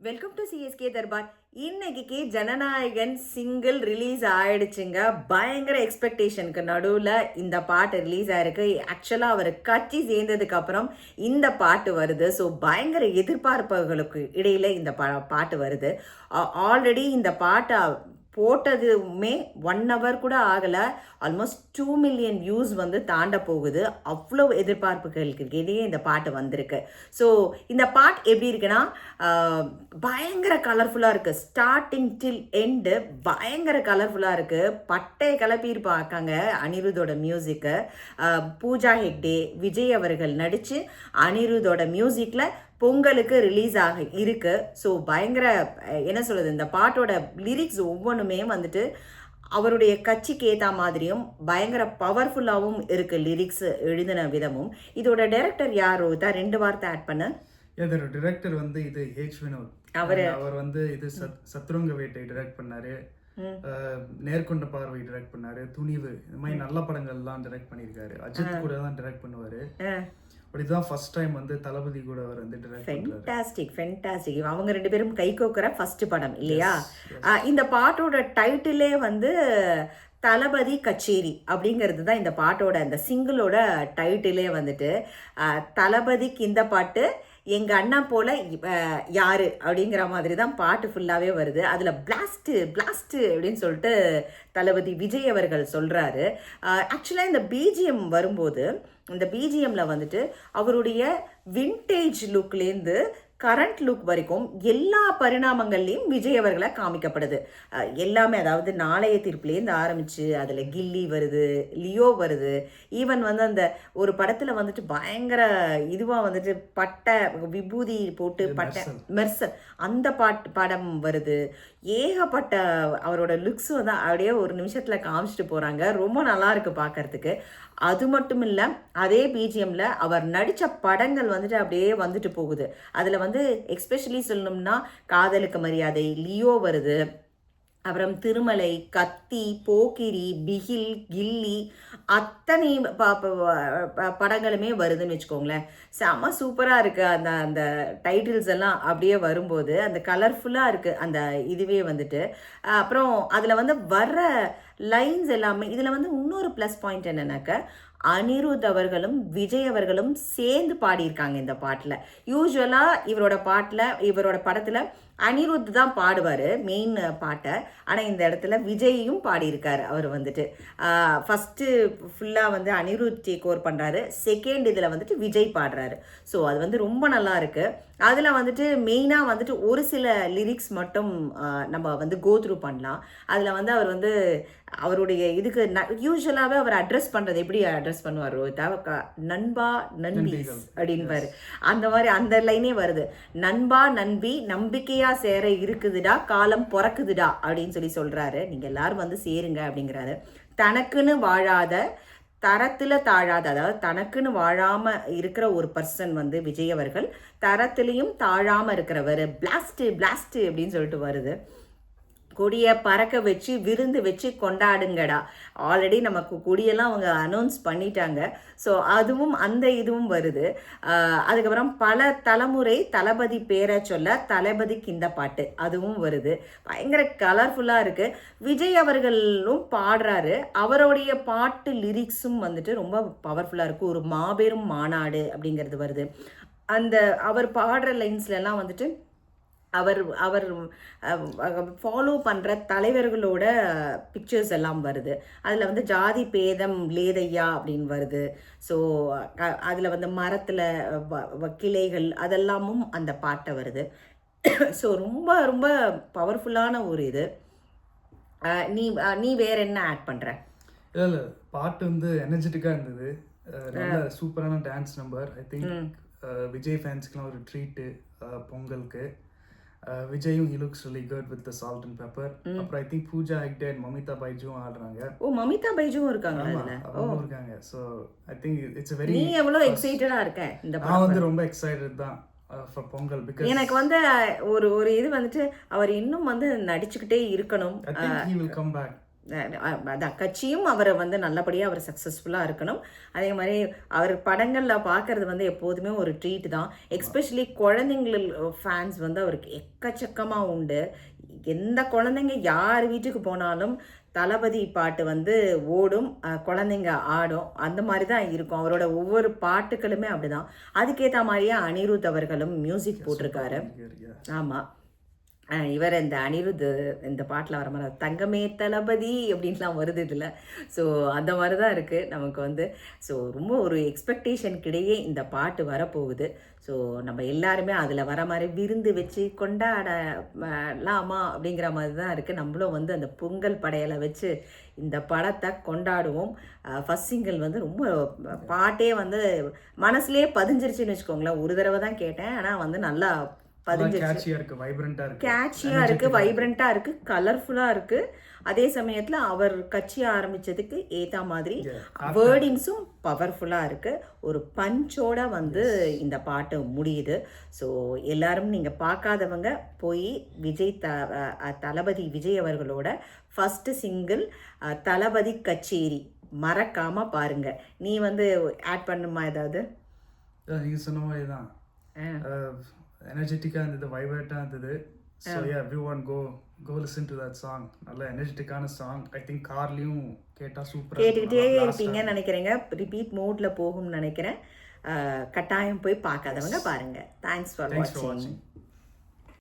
Welcome to CSK Darbar. இன்னைக்கு Jananayagan single release ஆயிடுச்சுங்க. பயங்கர எக்ஸ்பெக்டேஷனுக்கு நடுவில் இந்த பாட்டு ரிலீஸ் ஆயிருக்கு. ஆக்சுவலாக அவர் கட்சி சேர்ந்ததுக்கு அப்புறம் இந்த பாட்டு வருது. ஸோ பயங்கர எதிர்பார்ப்புகளுக்கு இடையில இந்த பாட்டு வருது. ஆல்ரெடி இந்த பாட்டை போட்டதுமே 1 hour கூட ஆகலை. ஆல்மோஸ்ட் 2 million வியூஸ் வந்து தாண்ட போகுது. அவ்வளோ எதிர்பார்ப்புகளுக்கு இடையே இந்த பாட்டு வந்திருக்கு. ஸோ இந்த பாட்டு எப்படி இருக்குன்னா பயங்கர கலர்ஃபுல்லாக இருக்குது. ஸ்டார்டிங் டில் எண்டு பயங்கர கலர்ஃபுல்லாக இருக்குது. பட்டையை கிளப்பியிருப்பாக்காங்க அனிருத்தோட மியூசிக்கு. பூஜா ஹெக்டே, விஜய் அவர்கள் நடித்து அனிருத்தோட மியூசிக்கில் பொங்கலுக்கு ரிலீஸ் ஆக இருக்கு. ஸோ பயங்கர என்ன சொல்கிறது, இந்த பாட்டோட லிரிக்ஸ் ஒவ்வொன்றுமே வந்துட்டு அவருடைய கட்சிக்கு ஏற்ற மாதிரியும் பயங்கர பவர்ஃபுல்லாகவும் இருக்குது. லிரிக்ஸ் எழுதின விதமும். இதோட டைரக்டர் யார் ரோஹிதா? 2 வார்த்தை ஆட் பண்ண. இதோட டைரக்டர் வந்து இது ஹெச் வினோத். அவர் வந்து இது சத்ருங்க வேட்டை டைரக்ட் பண்ணாரு, நேர்கொண்ட பார்வை டைரக்ட் பண்ணாரு, துணிவு, இந்த மாதிரி நல்ல படங்கள்லாம் டைரக்ட் பண்ணியிருக்காரு. அஜித் கூட தான் டைரக்ட் பண்ணுவாரு. பட் இதுதான் ஃபர்ஸ்ட் டைம் வந்து தளபதி கூட அவர் வந்து டைரக்ட் பண்றாரு. ஃபென்டாஸ்டிக். அவங்க 2 பேரும் கை கோக்குற ஃபர்ஸ்ட் படம் இல்லையா? இந்த பாட்டோட டைட்டிலே வந்து தளபதி கச்சேரி அப்படிங்கிறது தான் இந்த பாட்டோட, இந்த சிங்கிளோட டைட்டிலே வந்துட்டு. தளபதிக்கு இந்த பாட்டு, எங்கள் அண்ணா போல் யார் அப்படிங்கிற மாதிரி தான் பாட்டு ஃபுல்லாகவே வருது. அதில் பிளாஸ்ட்டு அப்படின்னு சொல்லிட்டு தளபதி விஜய் அவர்கள் சொல்கிறாரு. ஆக்சுவலாக இந்த பிஜிஎம் வரும்போது, இந்த பிஜிஎம்மில் வந்துட்டு அவருடைய வின்டேஜ் லுக்லேருந்து கரண்ட் லுக் வரைக்கும் எல்லா பரிணாமங்கள்லையும் விஜய் அவர்களை காமிக்கப்படுது. எல்லாமே, அதாவது நாளைய தீர்ப்புலேருந்து ஆரம்பித்து அதில் கில்லி வருது, லியோ வருது, ஈவன் வந்து அந்த ஒரு படத்தில் வந்துட்டு பயங்கர இதுவாக வந்துட்டு பட்டை விபூதி போட்டு பட்டை மெர்சல் அந்த படம் வருது. ஏகப்பட்ட அவரோட லுக்ஸ் வந்து அப்படியே ஒரு நிமிஷத்தில் காமிச்சிட்டு போகிறாங்க. ரொம்ப நல்லா இருக்குது பார்க்கறதுக்கு. அது மட்டும் இல்லை, அதே பிஜிஎம்மில் அவர் நடித்த படங்கள் வந்துட்டு அப்படியே வந்துட்டு போகுது. அதில் வந்து எஸ்பெஷலி சொல்லணும்னா காதலுக்கு மரியாதை, லியோ வருது, அப்புறம் திருமலை, கத்தி, போக்கிரி, பிகில், கில்லி, அத்தனை படங்களுமே வருதுன்னு வச்சுக்கோங்களேன். செம்ம சூப்பராக இருக்குது. அந்த டைட்டில்ஸ் எல்லாம் அப்படியே வரும்போது அந்த கலர்ஃபுல்லாக இருக்குது அந்த இதுவே வந்துட்டு. அப்புறம் அதில் வந்து வர்ற லைன்ஸ் எல்லாமே, இதில் வந்து இன்னொரு ப்ளஸ் பாயிண்ட் என்னன்னாக்க, அனிருத் அவர்களும் விஜய் அவர்களும் சேர்ந்து பாடியிருக்காங்க இந்த பாட்டில். யூஸ்வலாக இவரோட படத்தில் அனிருத் தான் பாடுவார் மெயின் பாட்டை. ஆனால் இந்த இடத்துல விஜயும் பாடியிருக்காரு. அவர் வந்துட்டு ஃபஸ்ட்டு ஃபுல்லாக வந்து அனிருத் டேக் ஓவர் பண்ணுறாரு, செகண்ட் இதில் வந்துட்டு விஜய் பாடுறாரு. ஸோ அது வந்து ரொம்ப நல்லா இருக்குது. அதில் வந்துட்டு மெயினாக வந்துட்டு ஒரு சில லிரிக்ஸ் மட்டும் நம்ம வந்து கோத்ரூ பண்ணலாம். அதில் வந்து அவர் வந்து அவருடைய இதுக்கு யூஸ்வலாகவே அவர் அட்ரஸ் பண்ணுறது எப்படி அட்ரஸ் பண்ணுவார் ரோஹிதா? நண்பா நண்பி அப்படின்பாரு. அந்த மாதிரி அந்த லைனே வருது. நண்பா நண்பி நம்பிக்கையாக சேர இருக்குதுடா, காலம் பிறக்குதுடா அப்படின்னு சொல்லி சொல்கிறாரு. நீங்கள் எல்லாரும் வந்து சேருங்க அப்படிங்கிறாரு. தனக்குன்னு வாழாத, தரத்தில் தாழாத, அதாவது தனக்குன்னு வாழாமல் இருக்கிற ஒரு பர்சன் வந்து விஜய் அவர்கள், தரத்துலேயும் தாழாமல் இருக்கிறவர். பிளாஸ்ட்டு அப்படின்னு சொல்லிட்டு வருது. கொடியை பறக்க வச்சு விருந்து வச்சு கொண்டாடுங்கடா. ஆல்ரெடி நமக்கு கொடியெல்லாம் அவங்க அனௌன்ஸ் பண்ணிட்டாங்க. ஸோ அதுவும் அந்த இதுவும் வருது. அதுக்கப்புறம் பல தலைமுறை தளபதி பேரை சொல்ல தளபதிக்கு இந்த பாட்டு, அதுவும் வருது. பயங்கர கலர்ஃபுல்லாக இருக்குது. விஜய் அவர்களும் பாடுறாரு. அவருடைய பாட்டு லிரிக்ஸும் வந்துட்டு ரொம்ப பவர்ஃபுல்லாக இருக்குது. ஒரு மாபெரும் மாநாடு அப்படிங்கிறது வருது. அந்த அவர் பாடுற லைன்ஸ்லாம் வந்துட்டு அவர் ஃபாலோ பண்ணுற தலைவர்களோட பிக்சர்ஸ் எல்லாம் வருது. அதில் வந்து ஜாதி பேதம் லேதையா அப்படின்னு வருது. ஸோ அதில் வந்து மரத்தில் கிளைகள் அதெல்லாமும் அந்த பாட்டை வருது. ஸோ ரொம்ப ரொம்ப பவர்ஃபுல்லான ஒரு இது. நீ வேற என்ன ஆட் பண்ணுற? இல்லை, பாட்டு வந்து எனர்ஜெட்டிக்காக இருந்தது. நல்ல சூப்பரான dance number. I think Vijay ஃபேன்ஸ்க்குலாம் ஒரு ட்ரீட்டு பொங்கலுக்கு. விஜயும் he looks really good with the salt and pepper. அப்புறம் I think Pooja Hegde and Mamitha பைஜுவும் ஆடுறாங்க. மமிதா பைஜுவும் இருக்காங்க அதுல. இருக்காங்க. So I think it's a very. நீ எவ்வளவு எக்ஸைட்டடா இருக்க இந்த படம்? நான் வந்து ரொம்ப எக்ஸைட்டட் தான் for பொங்கல். பிகாஸ் எனக்கு வந்து ஒரு இது வந்துட்டு அவர் இன்னும் வந்து நடிச்சுக்கிட்டே இருக்கணும். I think he will come back. அதான் கட்சியும் அவரை வந்து நல்லபடியாக அவர் சக்ஸஸ்ஃபுல்லாக இருக்கணும். அதே மாதிரி அவர் படங்களில் பார்க்கறது வந்து எப்போதுமே ஒரு ட்ரீட் தான். எஸ்பெஷலி குழந்தைங்கள் ஃபேன்ஸ் வந்து அவருக்கு எக்கச்சக்கமாக உண்டு. எந்த குழந்தைங்க யார் வீட்டுக்கு போனாலும் தளபதி பாட்டு வந்து ஓடும், குழந்தைங்க ஆடும். அந்த மாதிரி தான் இருக்கும். அவரோட ஒவ்வொரு பாட்டுகளுமே அப்படிதான். அதுக்கேற்ற மாதிரியே அனிருத் அவர்களும் மியூசிக் போட்டிருக்காரு. ஆமாம், இவர் இந்த அனிருத் இந்த பாட்டில் வர மாதிரி தங்கமே தளபதி அப்படின்லாம் வருது இதில். ஸோ அந்த மாதிரி தான் இருக்குது நமக்கு வந்து. ஸோ ரொம்ப ஒரு எக்ஸ்பெக்டேஷனுக்கிடையே இந்த பாட்டு வரப்போகுது. ஸோ நம்ம எல்லாருமே அதில் வர மாதிரி விருந்து வச்சு கொண்டாடலாமா அப்படிங்கிற மாதிரி தான் இருக்குது. நம்மளும் வந்து அந்த பொங்கல் படையலை வச்சு இந்த படத்தை கொண்டாடுவோம். ஃபஸ்ட் சிங்கிள் வந்து ரொம்ப பாட்டே வந்து மனசுலேயே பதிஞ்சிருச்சுன்னு வச்சுக்கோங்களேன். ஒரு தடவை தான் கேட்டேன், ஆனால் வந்து நல்லா கேட்சியா இருக்கு, வைப்ரண்டா இருக்கு, கலர்ஃபுல்லா இருக்கு. அதே சமயத்துல அவர் கட்சி ஆரம்பிச்சதுக்கு ஏத்த மாதிரி வேர்டிங்ஸும் பவர்ஃபுல்லா இருக்கு. ஒரு பஞ்சோட வந்து இந்த பாட்டு முடியுது. ஸோ எல்லாரும் நீங்க பார்க்காதவங்க போய் தளபதி விஜய் அவர்களோட ஃபர்ஸ்ட் சிங்கிள் தளபதி கச்சேரி மறக்காம பாருங்க. நீ வந்து ஆட் பண்ணுமா ஏதாவது? நீங்க சொன்ன மாதிரி தான், எனர்ஜெட்டிக்காக இருந்தது, வைப்ரண்ட்டாக இருந்தது. So everyone go listen to that song. நல்ல எனர்ஜெட்டிக்கான சாங். ஐ திங்க் கார்லேயும் கேட்டால் சூப்பராக கேட்டுக்கிட்டே இருப்பீங்கன்னு நினைக்கிறேங்க. ரிப்பீட் மோடில் போகும்னு நினைக்கிறேன். கட்டாயம் போய் பார்க்காதவங்க பாருங்கள். தேங்க்ஸ் ஃபார் வாட்சிங்.